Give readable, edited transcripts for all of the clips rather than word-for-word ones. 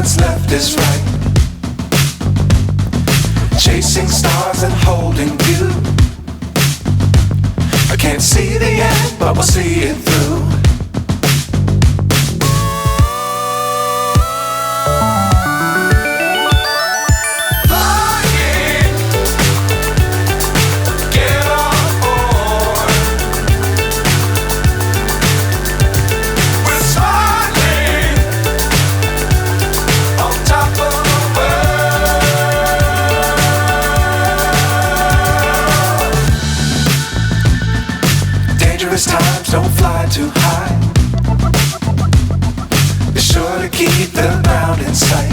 what's left is right. Chasing stars and holding you. I can't see the end, but we'll see it through. Times don't fly too high. Be sure to keep the ground in sight.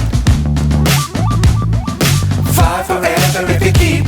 Fly forever if you keep